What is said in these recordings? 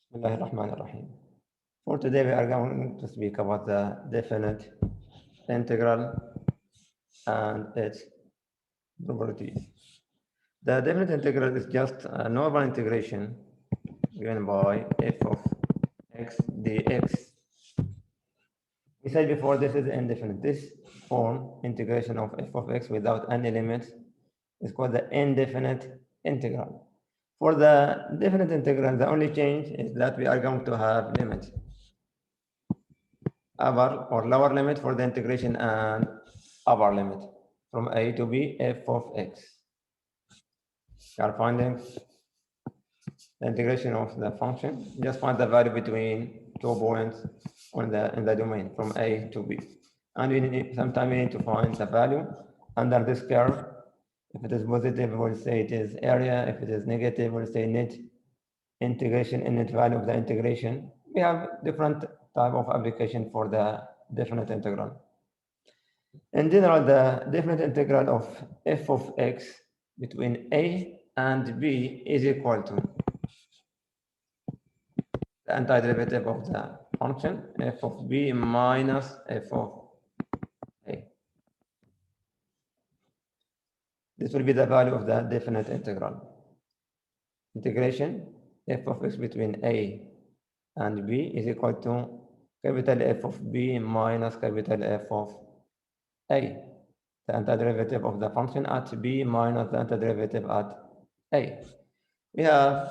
Bismillahirrahmanirrahim. For today, we are going to speak about the definite integral and its properties. The definite integral is just a normal integration given by f of x dx. We said before this is indefinite. This form, integration of f of x without any limits, is called the indefinite integral. For the definite integral, the only change is that we are going to have limits. Upper or lower limit for the integration and upper limit from a to b f of x. We are finding the integration of the function. Just find the value between 2 points in the domain from a to b. And sometimes we need to find the value under this curve. If it is positive, we'll say it is area. If it is negative, we'll say net integration and net value of the integration. We have different type of application for the definite integral. In general, the definite integral of f of x between a and b is equal to the antiderivative of the function f of b minus f of a. This will be the value of the definite integral. Integration f of x between a and b is equal to capital F of b minus capital F of a. The antiderivative of the function at b minus the antiderivative at a. We have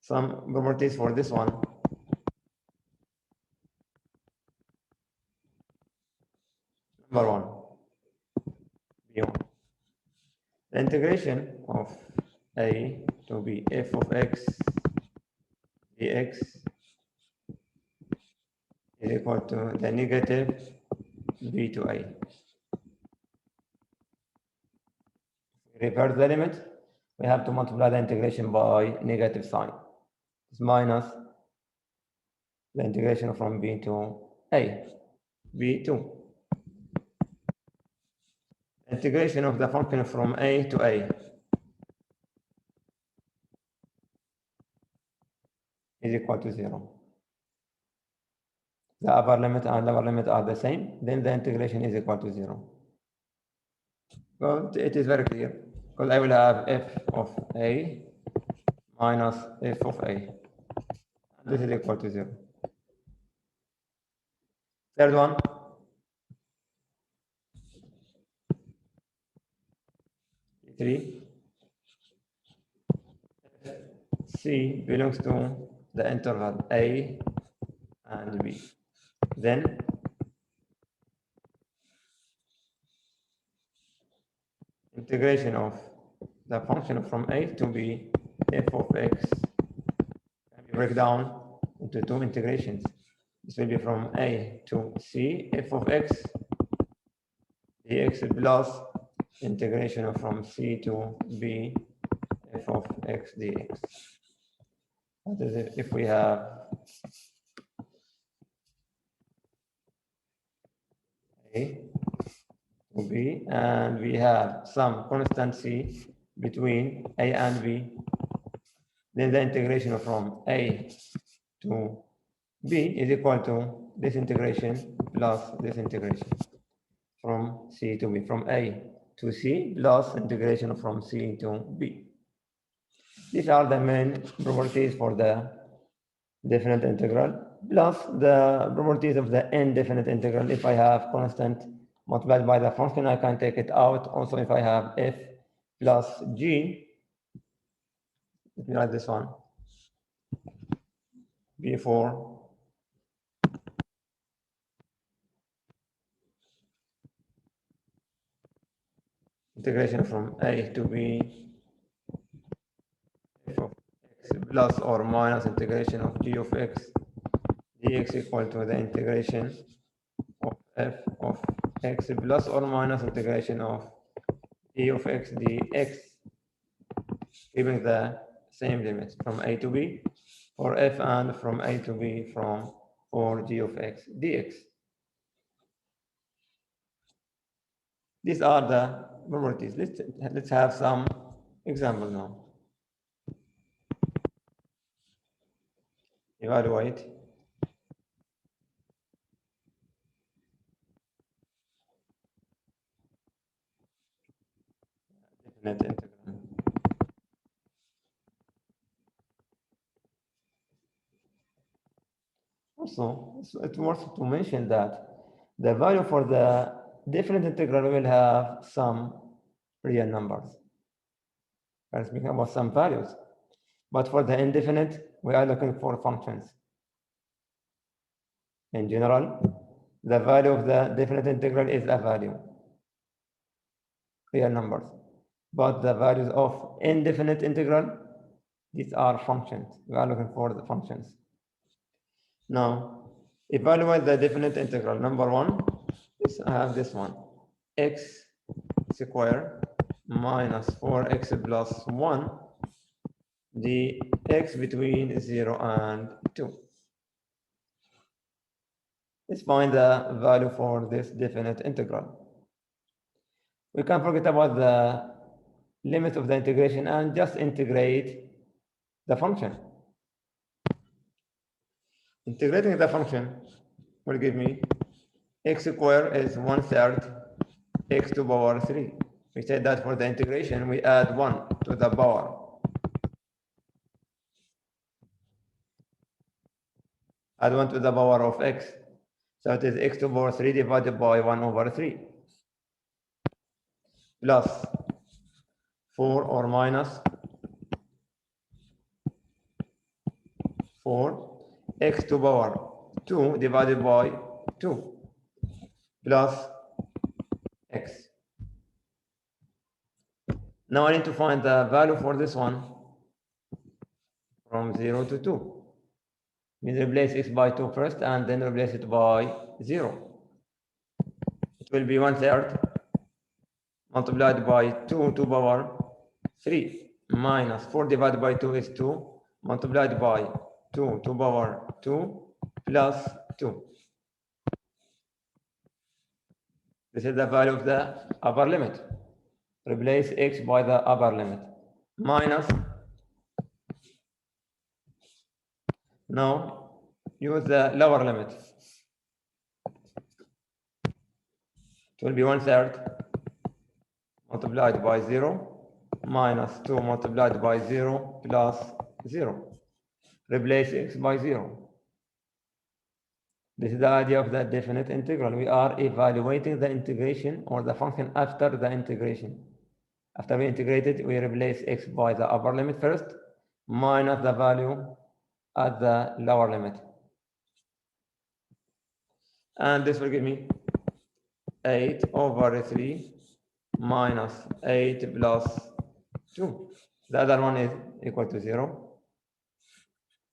some properties for this one. Number one, B1. The integration of a to b f of x dx is equal to the negative b to a. Reverse the limit, we have to multiply the integration by negative sign. It's minus the integration from b to a, b2. Integration of the function from a to a is equal to 0. The upper limit and lower limit are the same, then the integration is equal to 0. Well, it is very clear, because I will have f of a minus f of a. This is equal to 0. Third one. Three. C belongs to the interval a and b. Then integration of the function from a to b f of x can be broken down into two integrations. This will be from a to c f of x dx plus integration from c to b f of x dx. That is it. If we have a to b and we have some constant c between a and b, then the integration from a to b is equal to this integration plus this integration from c to b, from a to c plus integration from c to b. These are the main properties for the definite integral, plus the properties of the indefinite integral. If I have constant multiplied by the function, I can take it out. Also, if I have f plus g, let me write this one, b4 integration from a to b f of x plus or minus integration of g of x dx equal to the integration of f of x plus or minus integration of g of x dx, giving the same limits from a to b for f and from a to b for g of x dx. These are the properties. Let's have some example now. evaluate definite integral. Also, it's worth to mention that the value for the definite integral will have some real numbers. We're speaking about some values. But for the indefinite, we are looking for functions. In general, the value of the definite integral is a value, real numbers. But the values of indefinite integral, these are functions. We are looking for the functions. Now, evaluate the definite integral. Number one, I have this one, x square minus 4x plus 1, the x between 0 and 2. Let's find the value for this definite integral. We can forget about the limit of the integration and just integrate the function. Integrating the function will give me x squared is 1/3 x to the power 3. We said that for the integration, we add 1 to the power. Add 1 to the power of x. So it is x to the power 3 divided by 1/3. Plus 4 or minus 4 x to the power 2 divided by 2 plus x. Now I need to find the value for this one from 0 to 2. Means replace x by 2 first and then replace it by 0. It will be 1/3 multiplied by 2 to the power 3 minus 4 divided by 2 is 2 multiplied by 2 to the power 2 plus 2. This is the value of the upper limit. Replace x by the upper limit minus. Now use the lower limit. It will be 1/3 multiplied by 0 minus 2 multiplied by 0 plus 0. Replace x by 0. This is the idea of the definite integral. We are evaluating the integration or the function after the integration. After we integrate it, we replace x by the upper limit first, minus the value at the lower limit. And this will give me 8/3 minus 8 plus 2. The other one is equal to 0.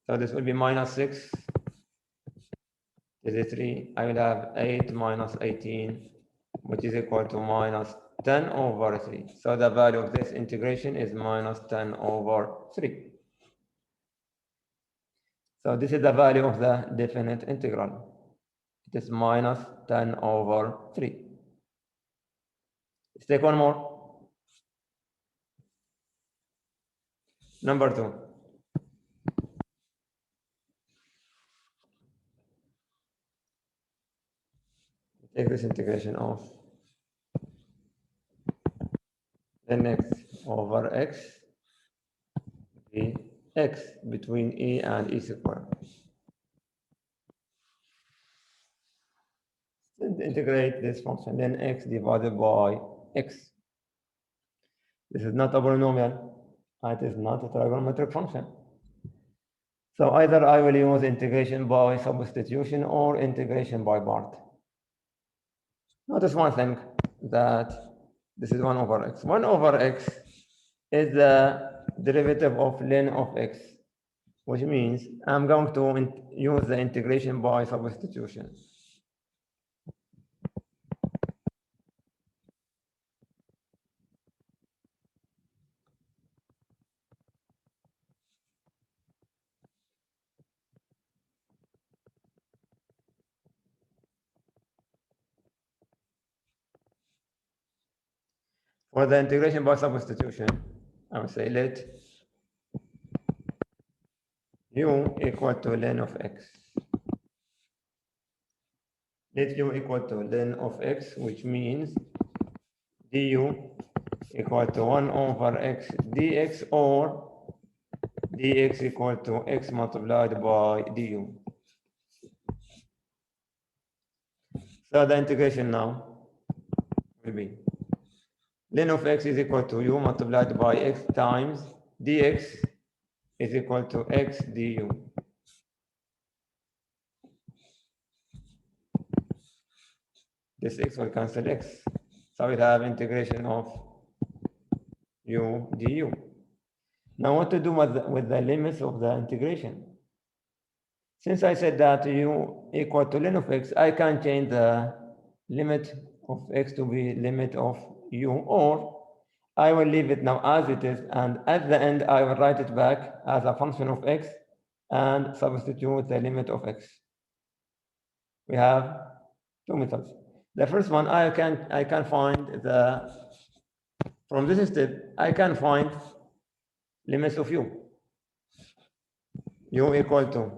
So this will be minus 6. This is 3. I will have 8 minus 18, which is equal to minus 10/3. So the value of this integration is minus 10/3. So this is the value of the definite integral. It is minus 10/3. Let's take one more. Number 2. Take this integration of n x over x be x between e and e squared. And integrate this function, then x divided by x. This is not a polynomial. It is not a trigonometric function. So either I will use integration by substitution or integration by part. Notice one thing, that this is 1/x. 1/x is the derivative of ln of x, which means I'm going to use the integration by substitution. For the integration by substitution, I will say let u equal to ln of x. Let u equal to ln of x, which means du equal to 1 over x dx, or dx equal to x multiplied by du. So the integration now will be ln of x is equal to u multiplied by x times dx is equal to x du. This x will cancel x. So we have integration of u du. Now what to do with the limits of the integration? Since I said that u equal to ln of x, I can change the limit of x to be limit of u, or I will leave it now as it is, and at the end I will write it back as a function of x and substitute the limit of x. We have two methods. The first one, I can find from this step, I can find limits of u equal to,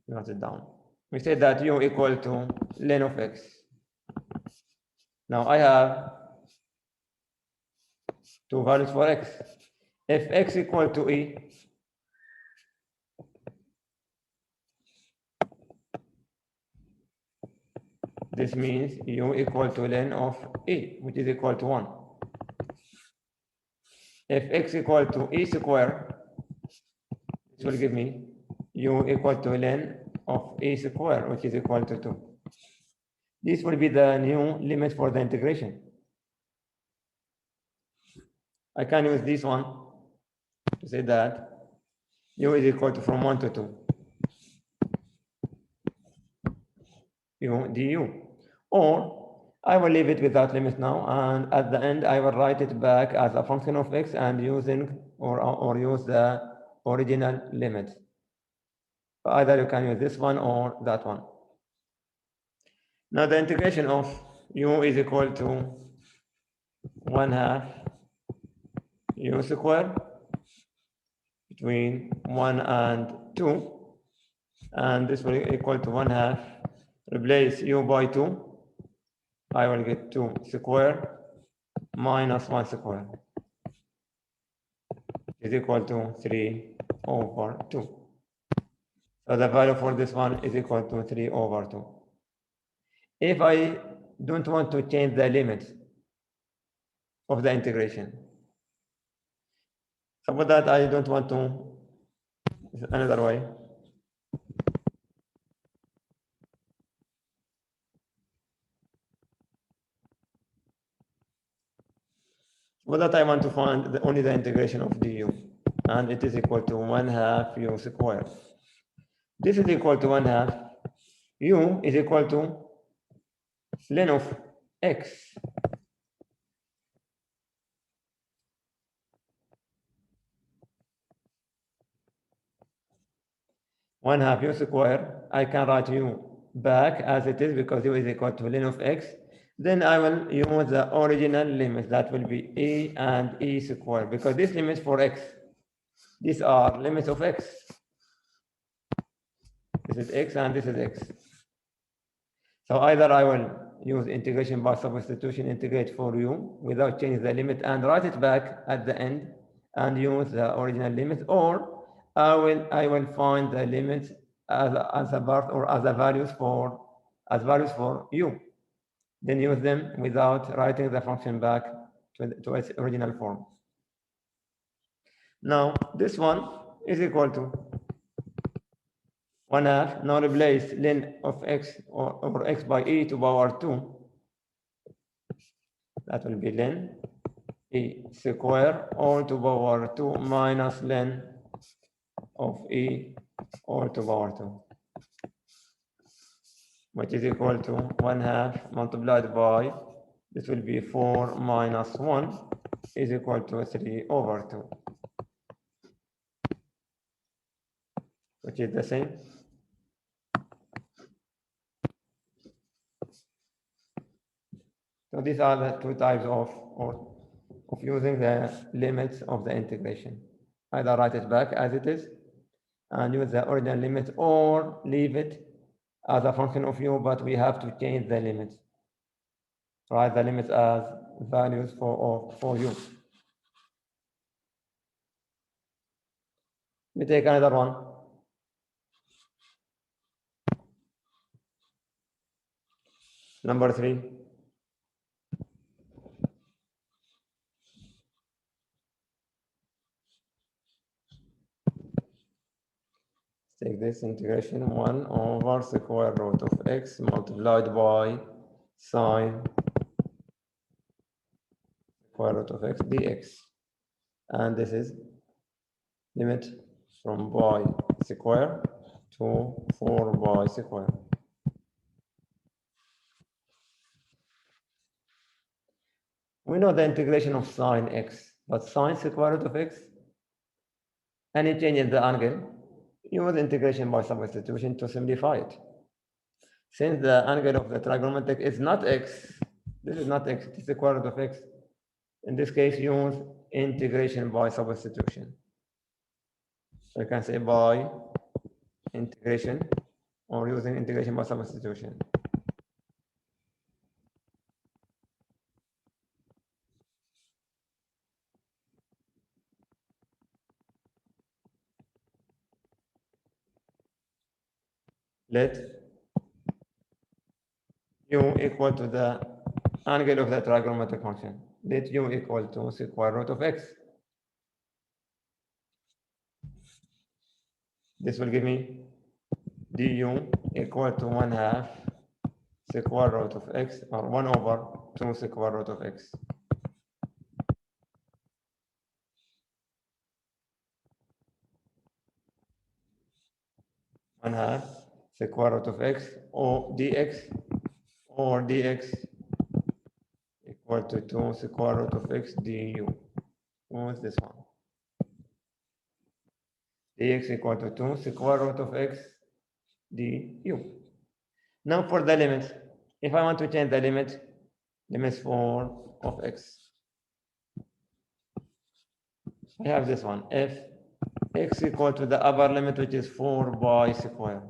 write it down. We said that u equal to ln of x. Now I have two values for x. If x equal to e, this means u equal to ln of e, which is equal to 1. If x equal to e square, this will give me u equal to ln of e square, which is equal to 2. This will be the new limit for the integration. I can use this one to say that u is equal to from 1 to 2. u du. Or I will leave it without limit now, and at the end I will write it back as a function of x and using or use the original limit. So either you can use this one or that one. Now the integration of u is equal to 1/2 u square between 1 and 2, and this will equal to 1/2. Replace u by 2, I will get 2 square minus 1 square is equal to 3 over 2. So the value for this one is equal to 3 over 2. If I don't want to change the limit of the integration, suppose that I don't want to, another way. Suppose that I want to find only the integration of du, and it is equal to 1/2 u squared. This is equal to 1/2. U is equal to ln of x. One half u squared, I can write u back as it is because u is equal to ln of x. Then I will use the original limit, that will be e and e squared, because this limit for x, these are limits of x. This is x and this is x. So either I will use integration by substitution, integrate for u without changing the limit and write it back at the end and use the original limit, or I will find the limits as a part or as values for u. Then use them without writing the function back to its original form. Now this one is equal to 1/2. Now replace ln of x or x by e to power 2. That will be ln e square all to power 2 minus ln of e all to power 2, which is equal to 1/2 multiplied by, this will be 4 minus 1 is equal to 3 over 2, which is the same. So these are the two types of using the limits of the integration. Either write it back as it is and use the original limit, or leave it as a function of u, but we have to change the limit. Write the limits as values for u. We take another one. Number 3. Take this integration 1 over square root of x multiplied by sine square root of x dx. And this is limit from by square to 4 by square. We know the integration of sine x, but sine square root of x, any change in the angle, use integration by substitution to simplify it. Since the angle of the trigonometric is not x, this is not x, it is the square root of x. In this case, use integration by substitution. So you can say by integration or using integration by substitution. Let u equal to the angle of the trigonometric function. Let u equal to square root of x. This will give me du equal to 1/2 square root of x, or 1 over 2 square root of x. One half square root of x or dx equal to 2 square root of x du. What's this one? Dx equal to 2 square root of x du. Now for the limit, if I want to change the limits for of x, I have this one. If x equal to the upper limit, which is 4 by square,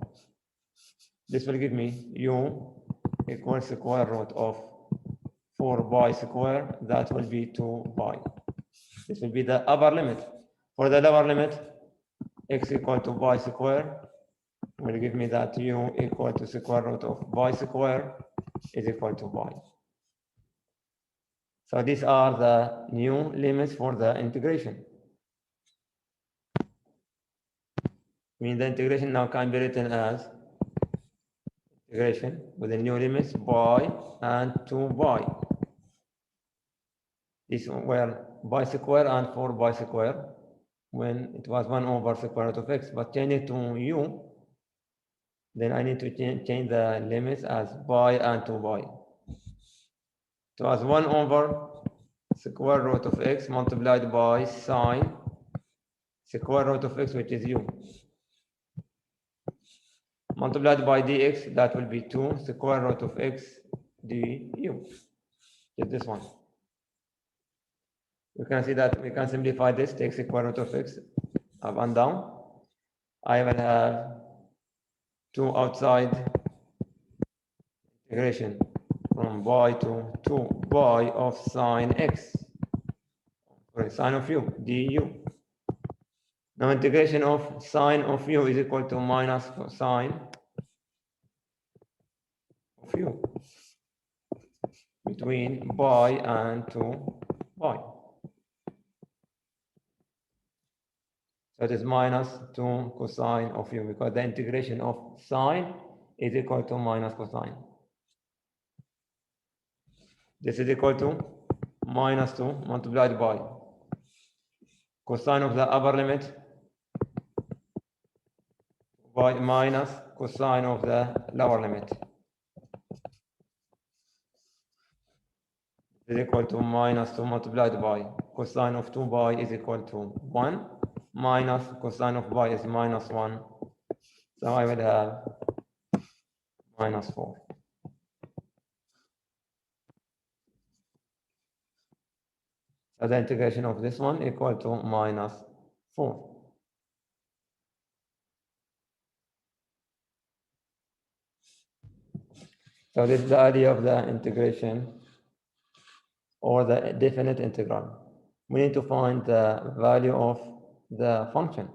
this will give me u equals square root of 4 by square, that will be 2 by. This will be the upper limit. For the lower limit, x equal to by square will give me that u equal to square root of by square is equal to by. So these are the new limits for the integration. The integration now can be written as integration with the new limits by and 2 by. These were by square and 4 by square when it was 1 over square root of x, but change it to u, then I need to change the limits as by and 2 by. So as 1 over square root of x multiplied by sine square root of x, which is u, multiplied by dx, that will be 2 square root of x du. Just this one. You can see that we can simplify this, take square root of x up and down. I will have 2 outside integration from by to 2 by of sine x, sorry, sine of u du. Now integration of sine of u is equal to minus sine of u between by and 2 by. So it is minus 2 cosine of u, because the integration of sine is equal to minus cosine. This is equal to minus 2 multiplied by cosine of the upper limit by minus cosine of the lower limit. Is equal to minus 2 multiplied by cosine of 2 by is equal to 1, minus cosine of by is minus 1. So I will have minus 4. So the integration of this one equal to minus 4. So this is the idea of the integration or the definite integral. We need to find the value of the function.